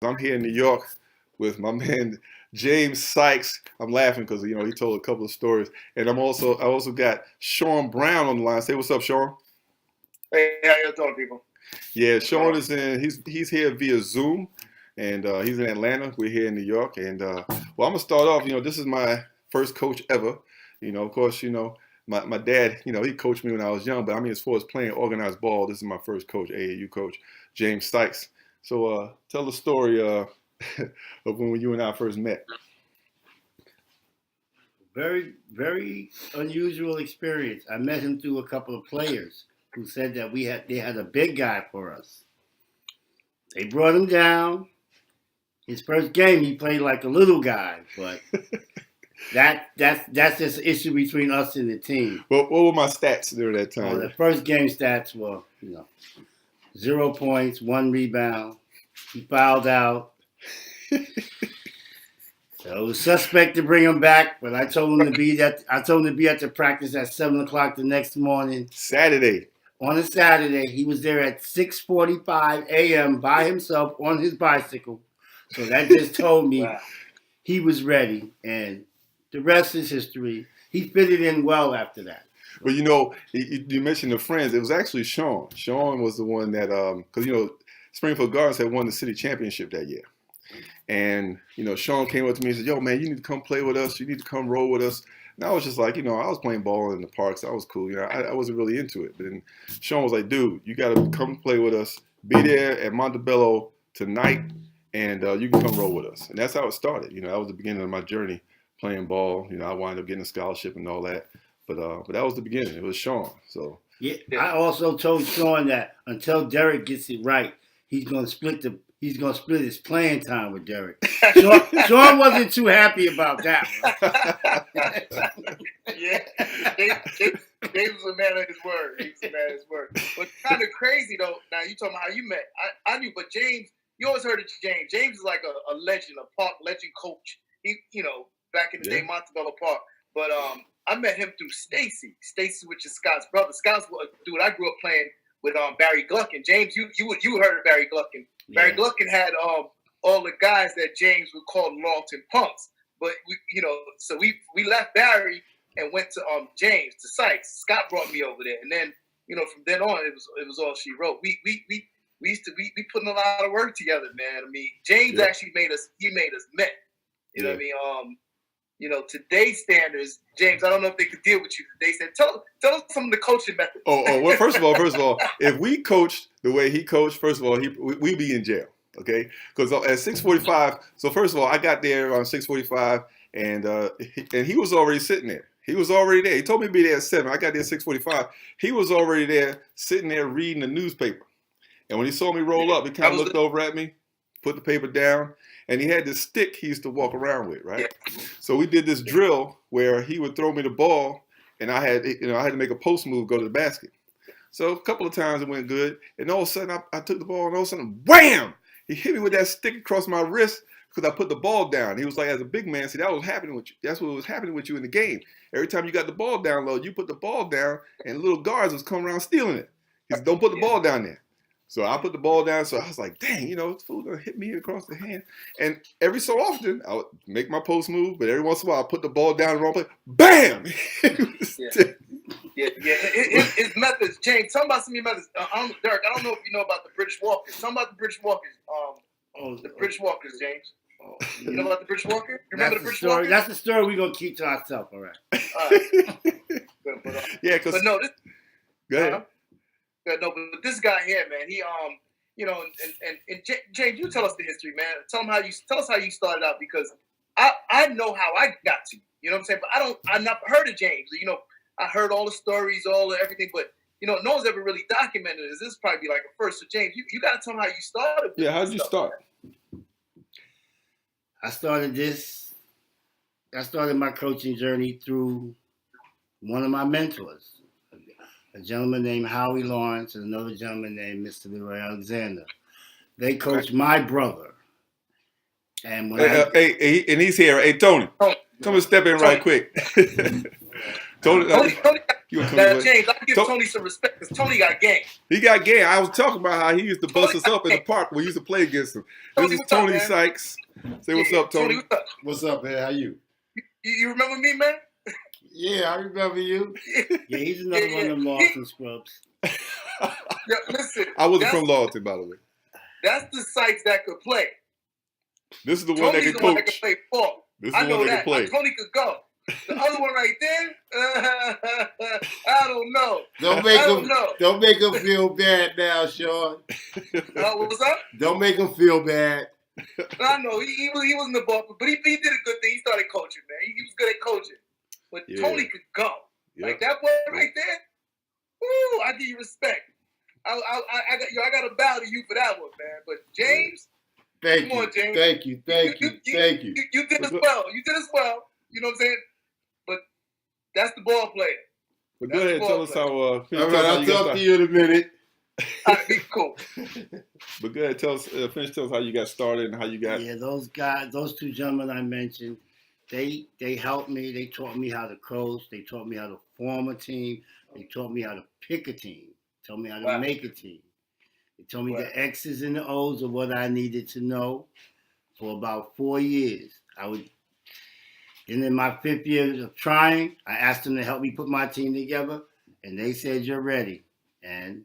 I'm here in New York with my man James Sykes. I'm laughing because he told a couple of stories, and I also got Sean Brown on the line. Say what's up, Sean. Hey, how you doing, people? Yeah, Sean is in. He's here via Zoom, and he's in Atlanta. We're here in New York, and well, I'm gonna start off. This is my first coach ever. Of course, my dad. He coached me when I was young, but I mean, as far as playing organized ball, this is my first coach, AAU coach, James Sykes. So tell the story of when you and I first met. Very, very unusual experience. I met him through a couple of players who said that they had a big guy for us. They brought him down. His first game, he played like a little guy, but that's just an issue between us and the team. What were my stats during that Oh, time? the first game stats were, 0 points, 1 rebound. He fouled out. So it was suspect to bring him back, but I told him to be at the practice at 7 o'clock the next morning. Saturday. On a Saturday, he was there at 6:45 a.m. by himself on his bicycle. So that just told me Wow. he was ready, and the rest is history. He fitted in well after that. But you mentioned the friends. It was actually Sean. Sean was the one that, because Springfield Gardens had won the city championship that year. And, Sean came up to me and said, yo, man, you need to come play with us. You need to come roll with us. And I was just like, I was playing ball in the parks. I was cool. I wasn't really into it. But then Sean was like, dude, you got to come play with us. Be there at Montebello tonight, and you can come roll with us. And that's how it started. That was the beginning of my journey playing ball. I wound up getting a scholarship and all that. But that was the beginning. It was Sean. So Yeah, I also told Sean that until Derek gets it right, he's gonna split his playing time with Derek. Sean wasn't too happy about that one. Yeah, Dave was a man of his word. He was a man of his word. But kind of crazy though. Now you talking about how you met. I knew, but James, you always heard of James. James is like a legend, a park legend coach. He, back in the day, Montebello Park. But I met him through Stacy. Stacy, which is Scott's brother. Scott's a dude I grew up playing with Barry Gluckin. James, you heard of Barry Gluckin. Yeah. Barry Gluckin had all the guys that James would call Lawton punks. But so we left Barry and went to James, to Sykes. Scott brought me over there, and then from then on it was all she wrote. We putting a lot of work together, man. I mean, James actually made us met. You know what I mean? Today's standards, James, I don't know if they could deal with you today. Said, tell us some of the coaching methods. Well, first of all, if we coached the way he coached, first of all, we'd be in jail, okay? Because at 6:45, so first of all, I got there around 6:45, and he was already sitting there. He was already there. He told me to be there at 7. I got there at 6:45. He was already there, sitting there reading the newspaper. And when he saw me roll up, he kind of looked over at me, put the paper down, and he had this stick he used to walk around with, right? Yeah. So we did this drill where he would throw me the ball, and I had to make a post move, go to the basket. So a couple of times it went good, and all of a sudden I took the ball, and all of a sudden, wham! He hit me with that stick across my wrist because I put the ball down. He was like, as a big man, see, that was happening with you. That's what was happening with you in the game. Every time you got the ball down low, you put the ball down, and little guards was coming around stealing it. He said, don't put the ball down there. So I put the ball down, so I was like, dang, this fool gonna hit me across the hand. And every so often, I would make my post move, but every once in a while, I put the ball down in the wrong place. Bam! His methods, James, tell me about some of your methods. Derek, I don't know if you know about the British Walkers. Tell me about the British Walkers. The British Walkers, James. You know about the British Walker? You remember the British Walkers? That's the story we're going to keep to ourselves, all right? Yeah, because... But no, this... Go ahead. No, but this guy here, man, he and James, you tell us the history, man. Tell us how you started out, because I know how I got to you. You know what I'm saying? But I've not heard of James. I heard all the stories, everything, but no one's ever really documented this. This is probably like a first. So James, you gotta tell them how you started. Yeah, how did you start? I started my coaching journey through one of my mentors. A gentleman named Howie Lawrence and another gentleman named Mr. Leroy Alexander. They coached my brother. And when and he's here. Hey, Tony, come and step in right quick. Tony, Tony you a Tony now, boy. James, I give To- Tony some respect because Tony got game. He got game. I was talking about how he used to bust Tony us up in the park when we used to play against him. Tony, This is what's up, Tony man? Sykes. Say what's Yeah, up, Tony. what's up? What's up, man? How you? You remember me, man? Yeah, I remember you. Yeah, he's another one of them Lawson scrubs. Yeah, listen. I wasn't that's- from Lawton, by the way. That's the Sykes that could play. This is the one Tony's that the can one that coach. could play ball. This is I the know one that that. can play. Tony could go. The other one right there, I don't know. Don't make I don't him. know. Don't make him feel bad now, Sean. What was up? Don't make him feel bad. I know he was in the ball, but he did a good thing. He started coaching, man. He was good at coaching. But Yeah. Tony could go. Yep. Like that boy right there. Woo! I give you respect. I got to bow to you for that one, man. But James, Thank come you. on, James. Thank you. Thank you. Thank you. You did as well. You did as well. You know what I'm saying? But that's the ball player. But go ahead, tell us how. All right, I'll talk to you in a minute. All right, be cool. But go ahead, tell us. Finish. Tell us how you got started and how you got. Yeah, those guys, those two gentlemen I mentioned, they helped me. They taught me how to coach. They taught me how to form a team. They taught me how to pick a team. Taught me how to Wow. make a team. They told me Wow. the X's and the O's of what I needed to know for about 4 years. And in my 5th year of trying, I asked them to help me put my team together, and they said, "You're ready." And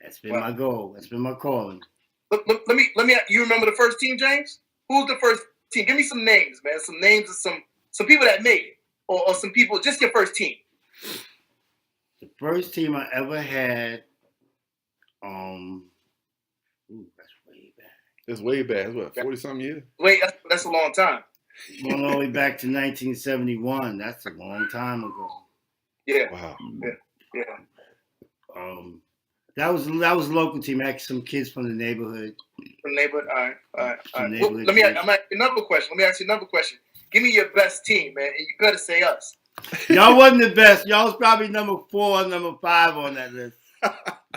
that's been my goal. That's been my calling. Let me. You remember the first team, James? Who was the first team? Give me some names, man. Some names of some people that made it, or some people. Just your first team. The first team I ever had, that's way back. It's way back. It's what, 40-something years? Wait, that's a long time. Going all the way back to 1971. That's a long time ago. Yeah, Wow. yeah. That was a local team. I had some kids from the neighborhood. From neighborhood. All right. From Well, neighborhood I'm teams. asking another question. Let me ask you another question. Give me your best team, man. And you better say us. Y'all wasn't the best. Y'all was probably number 4 or number 5 on that list.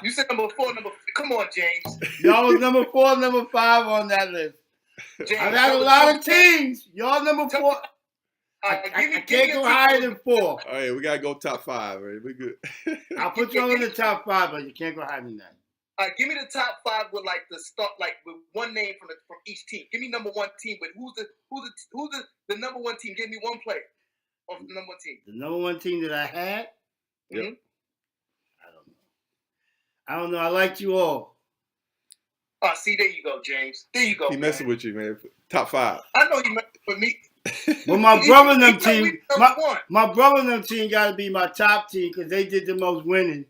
You said number 4, come on, James. Y'all was number 4, number 5 on that list. James, I've had a lot of teams. Y'all number 4. All right, I give me can't a go team. higher than 4. All right, we gotta go top 5. Right, we good. I'll put y'all in the top 5, but you can't go higher than that. All right, give me the top 5 with like the start, like with one name from each team. Give me number 1 team, but who's the number 1 team? Give me one player of the number 1 team. The number 1 team that I had, Yep. Mhm. I don't know. I liked you all. Oh, see, there you go, James. There you go. He messing with you, man. Top 5. I know you messing with me. Well, my brother and them He told me team, number 1. my brother and them team got to be my top team because they did the most winning.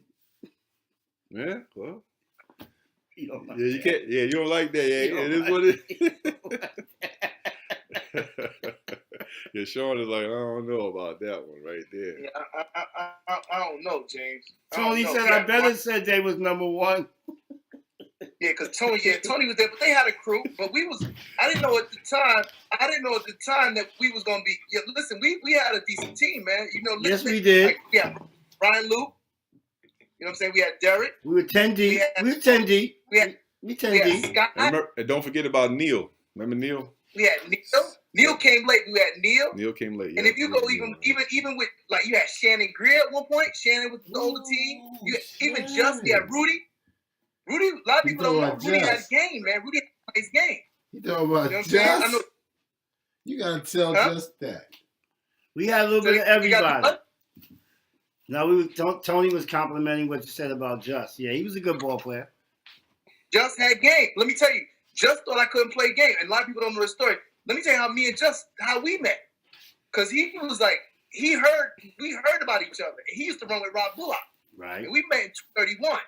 Yeah, well. You know, Yeah, you can't. Yeah, you don't like that. Yeah, You it don't is what it is. Yeah, Sean is like, I don't know about that one right there. Yeah, I don't know, James. I don't Tony know. said, Yeah, I better said they was number 1. Yeah, because Tony was there, but they had a crew. But I didn't know at the time that we was gonna be. Yeah, listen, we had a decent team, man. You know, Yes, listen, we did. Like, yeah, Brian Luke. You know what I'm saying? We had Derek. We were 10 deep. We We were 10 deep. We had 10 we had deep. Scott. And don't forget about Neil. Remember Neil? We had Neil. Neil came late. We had Neil. Neil came late. And yeah. if you go even with like you had Shannon Greer at one point. Shannon with the older team. You even Just. You had Rudy. Rudy. A lot of people don't know. Rudy had a game, man. Rudy had a nice game. You talking about You know what I'm saying? I know. Just? You gotta tell Huh? Just that. We had a little So bit of you got everybody. No, Tony was complimenting what you said about Just. Yeah, he was a good ball player. Just had game. Let me tell you, Just thought I couldn't play game. And a lot of people don't know the story. Let me tell you how me and Just, how we met. Because he was like, we heard about each other. And he used to run with Rob Bullock. Right. And we met in 231.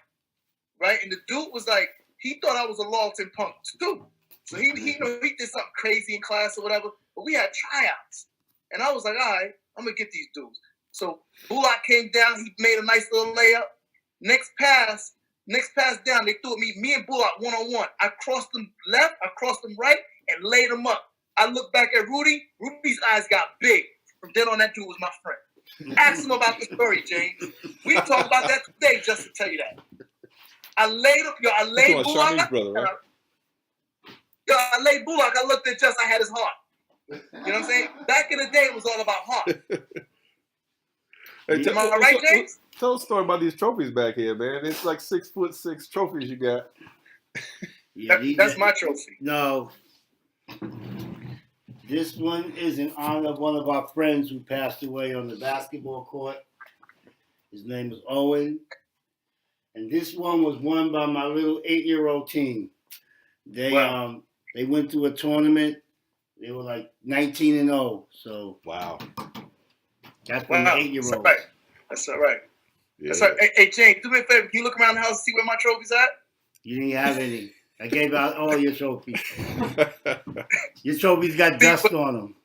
Right? And the dude was like, he thought I was a Lawton punk too. So he did something crazy in class or whatever. But we had tryouts. And I was like, all right, I'm going to get these dudes. So Bullock came down. He made a nice little layup. Next pass down, they threw at me and Bullock one-on-one. I crossed them left, I crossed them right, and laid them up. I looked back at Rudy. Rudy's eyes got big. From then on, that dude was my friend. Ask him about the story, James. We can talk about that today, just to tell you that. I laid That's Bullock. Shawnee's brother, right? I laid Bullock. I looked at Just. I had his heart. You know what I'm saying? Back in the day, it was all about heart. Hey, Am I right, James? Tell a story about these trophies back here, man. It's like 6'6" trophies you got. Yeah, That's my trophy. No, this one is in honor of one of our friends who passed away on the basketball court. His name was Owen. And this one was won by my little 8-year-old team. They they went to a tournament. They were like 19-0. So Wow. that's from the 8-year-old. That's all right. Yeah. That's all right. Hey, James, do me a favor. Can you look around the house and see where my trophy's at? You didn't have any. I gave out all your trophies. Your trophies got dust on them.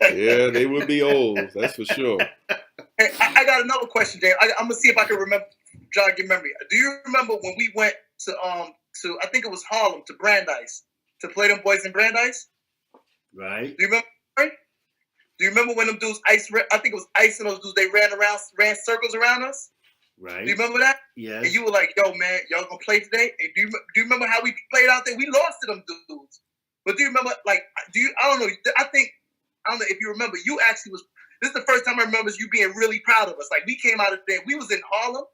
Yeah, they would be old. That's for sure. Hey, I got another question, James. I'm gonna see if I can jog your memory. Do you remember when we went to I think it was Harlem, to Brandeis, to play them boys in Brandeis? Right. Do you remember? Do you remember when them dudes I think it was Ice and those dudes, they ran circles around us? Right. Do you remember that? Yes. And you were like, yo, man, y'all gonna play today? And do you remember how we played out there? We lost to them dudes. But do you remember, like, I don't know if you remember, you actually was, this is the first time I remember you being really proud of us. Like, we came out of there, we was in Harlem,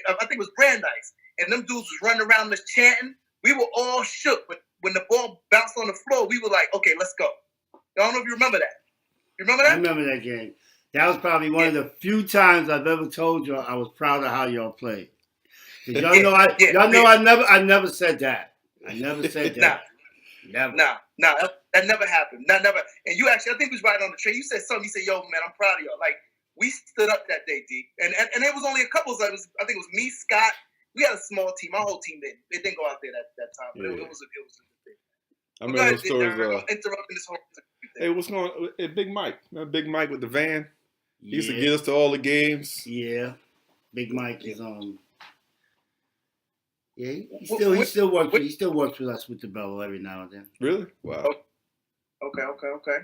I think it was Brandeis, and them dudes was running around us chanting. We were all shook, but when the ball bounced on the floor, we were like, okay, let's go. I don't know if you remember that. You remember that? I remember that game. That was probably one of the few times I've ever told y'all I was proud of how y'all played. Cause y'all know I never said that. I never said that. Never. Nah, that never happened. Never. And you actually, I think we was right on the train. You said something. You said, "Yo, man, I'm proud of y'all." Like, we stood up that day, D. And it was only a couple of us. I think it was me, Scott. We had a small team. My whole team didn't. They didn't go out there that time. But it was a good thing. I remember those stories. Interrupting this whole thing. Hey, what's going on? Hey, Big Mike. Remember Big Mike with the van? He used to get us to all the games. Yeah. Big Mike is yeah, he still works with us with the Bello every now and then. Really? Wow. Okay.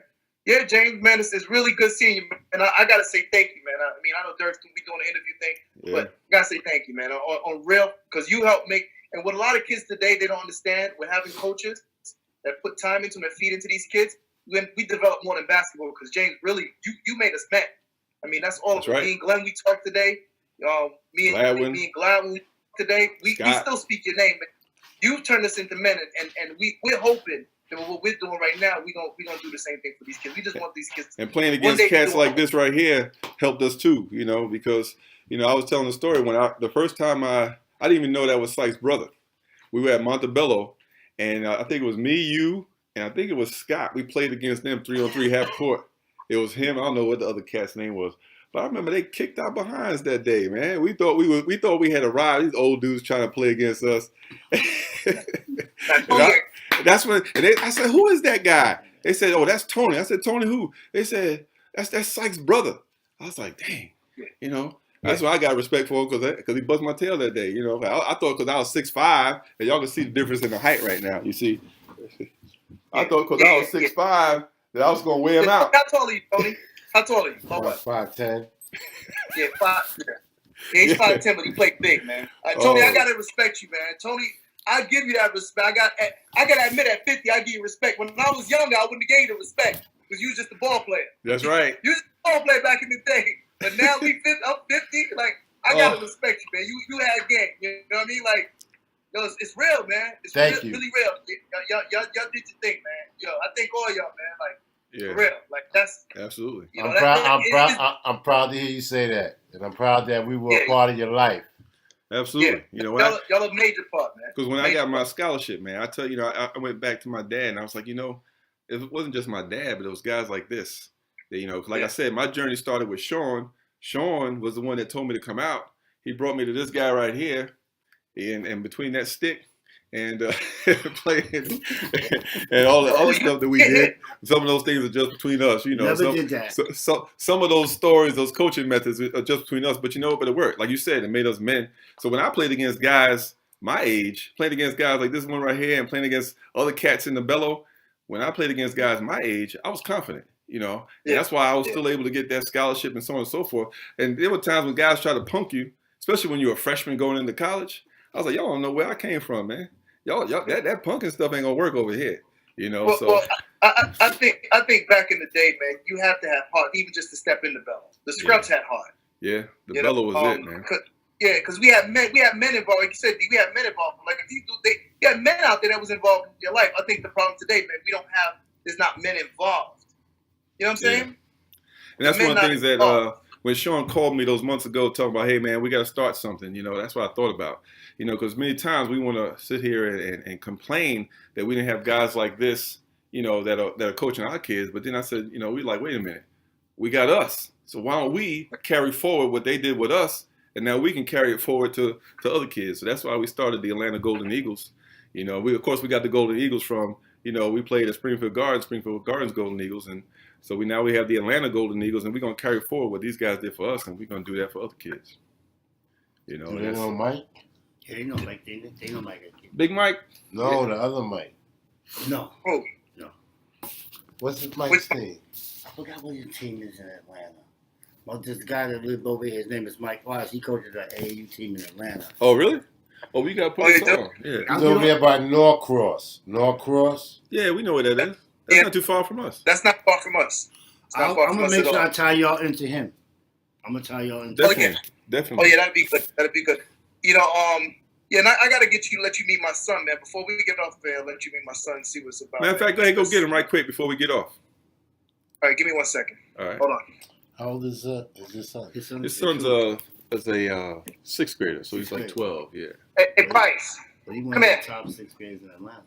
Yeah, James, man, it's really good seeing you, man. I gotta say thank you, man. I mean, I know Dirk's gonna be doing the interview thing, but I gotta say thank you, man, on real, because you helped make, and what a lot of kids today, they don't understand, we're having coaches that put time into them and feed into these kids. We develop more than basketball, because James, really, you made us men. I mean, that's all. Right. Me and Glenn, we talked today. Me and Gladwin today. We still speak your name. You've turned us into men, and we're hoping that what we're doing right now, we gonna do the same thing for these kids. We just want these kids. And playing against cats like this right here helped us too, because I was telling the story when the first time I didn't even know that was Sykes' brother. We were at Montebello, and I think it was me, you, and I think it was Scott. We played against them 3-on-3 half court. It was him. I don't know what the other cat's name was, but I remember they kicked our behinds that day, man. We thought we had arrived. These old dudes trying to play against us. That's when I said, "Who is that guy?" They said, "Oh, that's Tony." I said, "Tony who?" They said, "That's Sykes' brother." I was like, "Dang," That's why I got respect for him because he bust my tail that day. I thought because I was 6'5", and y'all can see the difference in the height right now. You see, I thought because I was 6'5". That I was gonna wear him out. How tall are you, Tony? How tall are you? 5'10". Yeah, 5. Yeah, he's 5'10", but he played big, man. Tony, I gotta respect you, man. Tony, I give you that respect. I gotta admit, at 50, I give you respect. When I was younger, I wouldn't have gave you the respect because you was just a ball player. That's right. You was a ball player back in the day, but now I'm 50. Like, I gotta respect you, man. You had game. You know what I mean? Like, yo, it's real, man. It's really real. Y'all did your thing, man. Yo, I thank all y'all, man. Like, for real. Like, that's absolutely. I'm proud to hear you say that, and I'm proud that we were a part of your life. Absolutely. Y'all a major part, man. Because when I got my scholarship, man, I tell you, I went back to my dad, and I was like, it wasn't just my dad, but it was guys like this. That, like I said, my journey started with Sean. Sean was the one that told me to come out. He brought me to this guy right here. And between that stick and playing and all the other stuff that we did, some of those things are just between us, Never did that. So some of those stories, those coaching methods are just between us, but but it worked. Like you said, it made us men. So when I played against guys my age, playing against guys like this one right here and playing against other cats in the Bello, when I played against guys my age, I was confident, and that's why I was still able to get that scholarship and so on and so forth. And there were times when guys try to punk you, especially when you're a freshman going into college. I was like, y'all don't know where I came from, man. Y'all that punking stuff ain't gonna work over here, I think back in the day, man, you have to have heart, even just to step in the bellow. The scrubs had heart. Yeah, the bellow was it, man. Because we had men involved. Like you said, we had men involved. Like if you had men out there that was involved in your life. I think the problem today, man, there's not men involved. You know what I'm saying? And that's one of the things that when Sean called me those months ago talking about, hey, man, we got to start something, that's what I thought about, because many times we want to sit here and complain that we didn't have guys like this, that are coaching our kids. But then I said, we like, wait a minute, we got us. So why don't we carry forward what they did with us, and now we can carry it forward to other kids. So that's why we started the Atlanta Golden Eagles. We got the Golden Eagles from, we played at Springfield Gardens Golden Eagles, and so now we have the Atlanta Golden Eagles, and we're going to carry forward what these guys did for us, and we're going to do that for other kids. Do they know Mike? Yeah, they know Mike. They know Mike. Big Mike? No, the other Mike. No. Oh. No. What's his Mike's team? I forgot what his team is in Atlanta. Well, this guy that lived over here, his name is Mike Wise. He coaches the AAU team in Atlanta. Oh, really? Oh, we got to put this on. Yeah. He's over there by Norcross. Norcross? Yeah, we know where that is. That's not too far from us. That's not far from us. I'm going to make sure I tie y'all into him. I'm going to tie y'all into him. Oh, Definitely. yeah, that'd be good. That'd be good. And I got to let you meet my son, man. Before we get off there, let you meet my son and see what it's about. Matter of fact, go ahead, go get him right quick before we get off. All right, give me 1 second. All right. Hold on. How old is your son? His son's a sixth grader, so he's like 12, yeah. Hey, Bryce. But he went Come to here. the top 6 graders in Atlanta.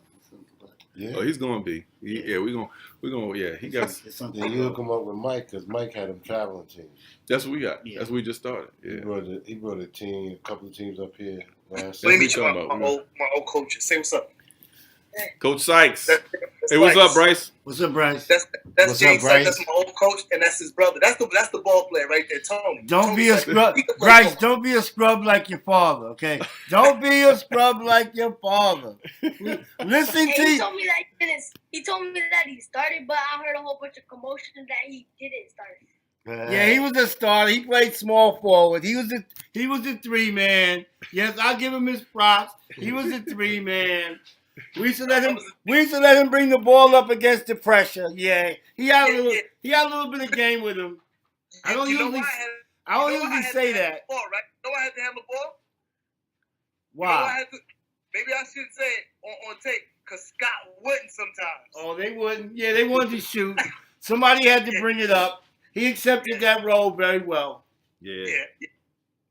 Yeah. Oh, he's going to be. Yeah, we're going to, yeah, he got. Yeah, you hook him up with Mike, because Mike had him traveling team. That's what we got. Yeah. That's what we just started. Yeah. He brought a couple of teams up here last Let me year. meet you, my old coach. Say what's up. Coach Sykes. That's Hey, what's Sykes. up, Bryce? What's up, Bryce? That's What's James up, Sykes. Bryce? That's my old coach, and that's his brother. That's the ball player right there, Tony. Don't be a Sykes. scrub. Bryce, don't be a scrub like your father, okay? Don't be a scrub like your father. Listen to He you. told me that he didn't. He told me that he started, but I heard a whole bunch of commotion that he didn't start. Yeah, he was a starter. He played small forward. He was a 3-man. Yes, I'll give him his props. He was a 3-man. We used to let him bring the ball up against the pressure. Yeah, he had a little bit of game with him. I don't usually say that. Ball, right? I had to handle the ball. Why? Maybe I shouldn't say it on tape because Scott wouldn't sometimes. Oh, they wouldn't. Yeah, they wanted to shoot. Somebody had to bring it up. He accepted that role very well. Yeah. Yeah.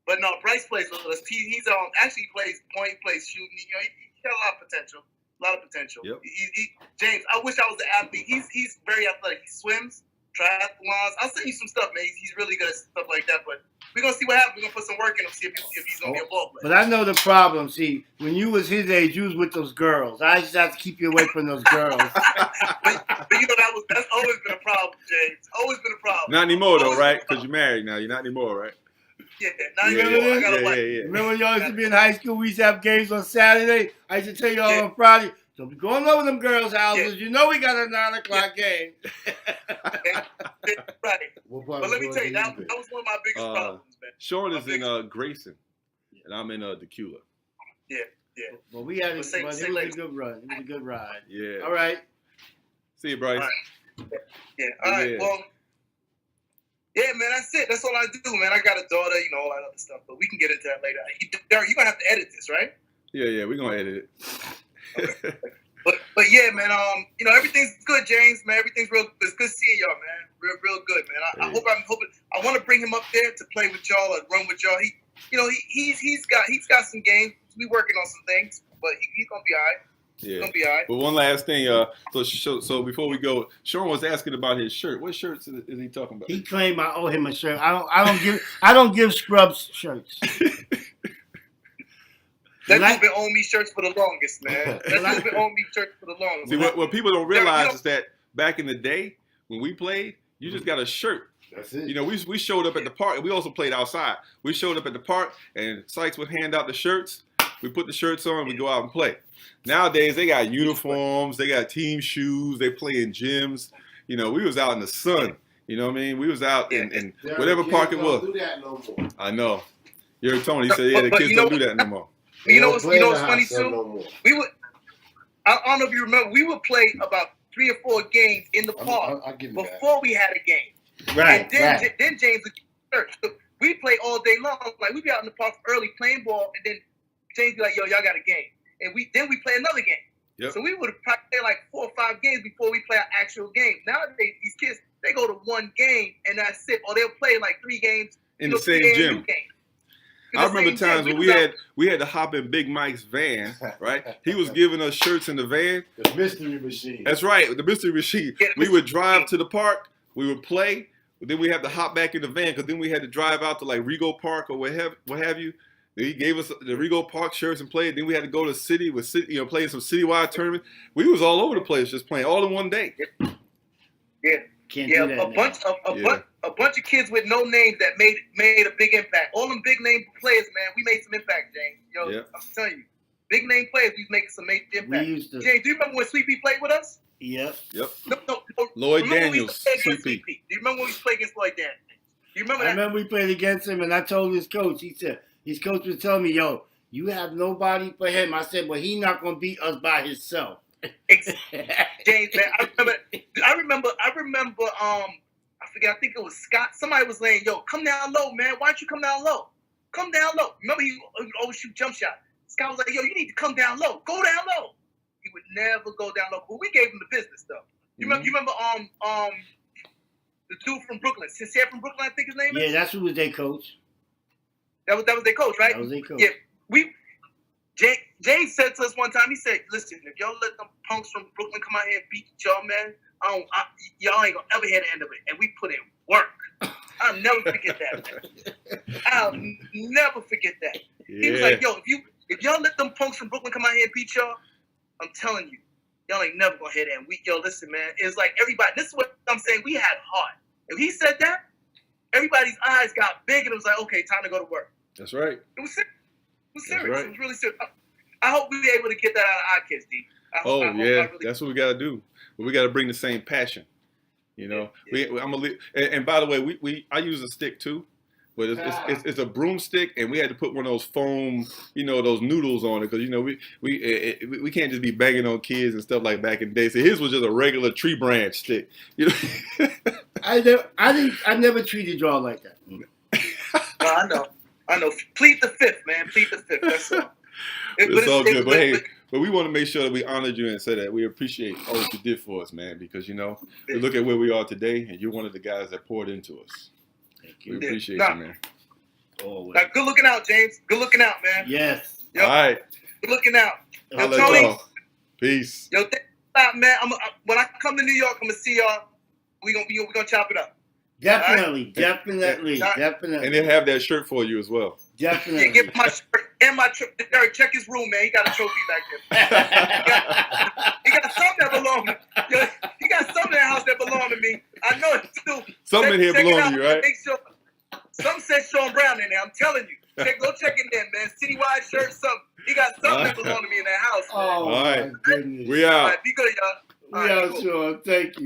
But no, Bryce plays with us. He's actually plays point, plays shooting. He got a lot of potential. Yep. James, I wish I was an athlete. He's very athletic. He swims, triathlons. I'll send you some stuff, man. He's really good at stuff like that. But we're gonna see what happens. We're gonna put some work in him, see if he's gonna be a ball player. But I know the problem. See, when you was his age, you was with those girls. I just have to keep you away from those girls. but that's always been a problem, James. Always been a problem. Not anymore, though, right? Because you're married now. You're not anymore, right? Yeah, not anymore. I got a wife. Remember when y'all used to be in high school? We used to have games on Saturday. I used to tell y'all on Friday, don't be going over them girls' houses. You know we got a 9 o'clock game. Right. But let me tell you, that was one of my biggest problems, man. Sean is in Grayson, and I'm in Decula. Yeah. Well, we had it. It was a good run. It was a good ride. Yeah. All right. See you, Bryce. All right. Yeah. All right. Yeah. Well. Yeah, man, that's it. That's all I do, man. I got a daughter, all that other stuff, but we can get into that later. Derek, you're going to have to edit this, right? Yeah, we're going to edit it. Okay. But yeah, man, everything's good, James, man. Everything's real good. It's good seeing y'all, man. Real good, man. I want to bring him up there to play with y'all or run with y'all. He's got some games. We working on some things, but he's going to be all right. Yeah. Gonna be all right. But one last thing, so before we go, Sean was asking about his shirt. What shirts is he talking about? He claimed I owe him a shirt. I don't give scrubs shirts. That's just been owing me shirts for the longest, man. That's just been owing me shirts for the longest. See, what people don't realize is that back in the day when we played, you just got a shirt. That's it. We showed up at the park, and we also played outside. We showed up at the park, and Sykes would hand out the shirts. We put the shirts on, we go out and play. Nowadays, they got uniforms, they got team shoes, they play in gyms. We was out in the sun. You know what I mean? We was out in whatever park it was. Don't do that no more. I know. You heard Tony, he said, yeah, the kids don't do that no more. You know what's funny too? No more. I don't know if you remember, we would play about 3 or 4 games in the park I'll give you that. before we had a game. Right, And then, right. then James would church. So we play all day long. Like we'd be out in the park early playing ball, and then James be like, "Yo, y'all got a game," and we play another game. Yep. So we would probably play like 4 or 5 games before we play our actual game. Nowadays, these kids they go to 1 game and that's it, or they'll play like 3 games In the same 3 gym. AAU games. In I the remember same times gym. when we had to hop in Big Mike's van, right? He was giving us shirts in the van. The mystery machine. That's right, the mystery machine. Yeah, the We would mystery drive machine. to the park, we would play, but then we had to hop back in the van because then we had to drive out to like Rego Park or what have you. Then he gave us the Rego Park shirts and played. Then we had to go to the city with playing some citywide tournament. We was all over the place just playing all in one day. Yeah. Can't Yeah, do that a bunch of kids with no names that made a big impact. All them big name players, man, we made some impact, James. Yo, Yeah. I'm telling you, big name players, we make some major We impact. used to. James, do you remember when Sweet Pea played with us? Yep. Yep. No. Lloyd Remember when we Daniels, played against Sweet Sweet Pea? Do you remember when we played against Lloyd Daniels? Do you remember I that? remember we played against him, and I told his coach. He said his coach was telling me, "Yo, you have nobody for him." I said, "Well, he not gonna beat us by himself." James, man, I remember. I forget. I think it was Scott. Somebody was saying, "Yo, come down low, man. Why don't you come down low? Come down low." Remember, he would always shoot jump shot. Scott was like, "Yo, you need to come down low. Go down low." He would never go down low. But we gave him the business, though. You remember the dude from Brooklyn, Sincere from Brooklyn, I think his name is. Yeah, that's who was their coach. That was their coach, right? That was their coach. Yeah, James said to us one time, he said, "Listen, if y'all let them punks from Brooklyn come out here and beat y'all, man, y'all ain't gonna ever hear the end of it." And we put in work. I'll never forget that, man. I'll never forget that. He was like, "Yo, if y'all let them punks from Brooklyn come out here and beat y'all, I'm telling you, y'all ain't never gonna hear that." And listen, man, it's like everybody. This is what I'm saying. We had heart. If he said that, everybody's eyes got big, and it was like, okay, time to go to work. That's right. It was serious. It was serious. right. It was really serious. I hope we were able to get that out of our kids, D. That's what we got to do. But we got to bring the same passion. You know, and by the way, I use a stick too, but it's a broomstick, and we had to put one of those foam, those noodles on it because we can't just be banging on kids and stuff like back in the day. So his was just a regular tree branch stick. I never treated y'all like that. No, I know. Plead the fifth, man. Plead the fifth. That's all. It's all good, but we want to make sure that we honored you and say that we appreciate all that you did for us, man. Because we look at where we are today, and you're one of the guys that poured into us. Thank We you. appreciate you, man. Always. Now, good looking out, James. Good looking out, man. Yes. Yep. All right, Good looking out. I'll let Tony. y'all. Peace. Yo, thanks a lot, man. When I come to New York, I'm gonna see y'all. We gonna chop it up. Definitely. Yeah. Definitely. And they'll have that shirt for you as well. Yeah, Definitely. get my shirt and my Derek, check his room, man. He got a trophy back there. He got something that belongs to me. He got something in the house that belongs to me. I know it too. Something in here Check it belongs out, to you, right? Make sure. Something says Sean Brown in there. I'm telling you. Go check it in, man. Citywide shirt, something. He got something that belongs to me in that house. Man. Oh, All right. my goodness. We All out. right, be good, y'all. All We right, out, cool. Sean. Thank you.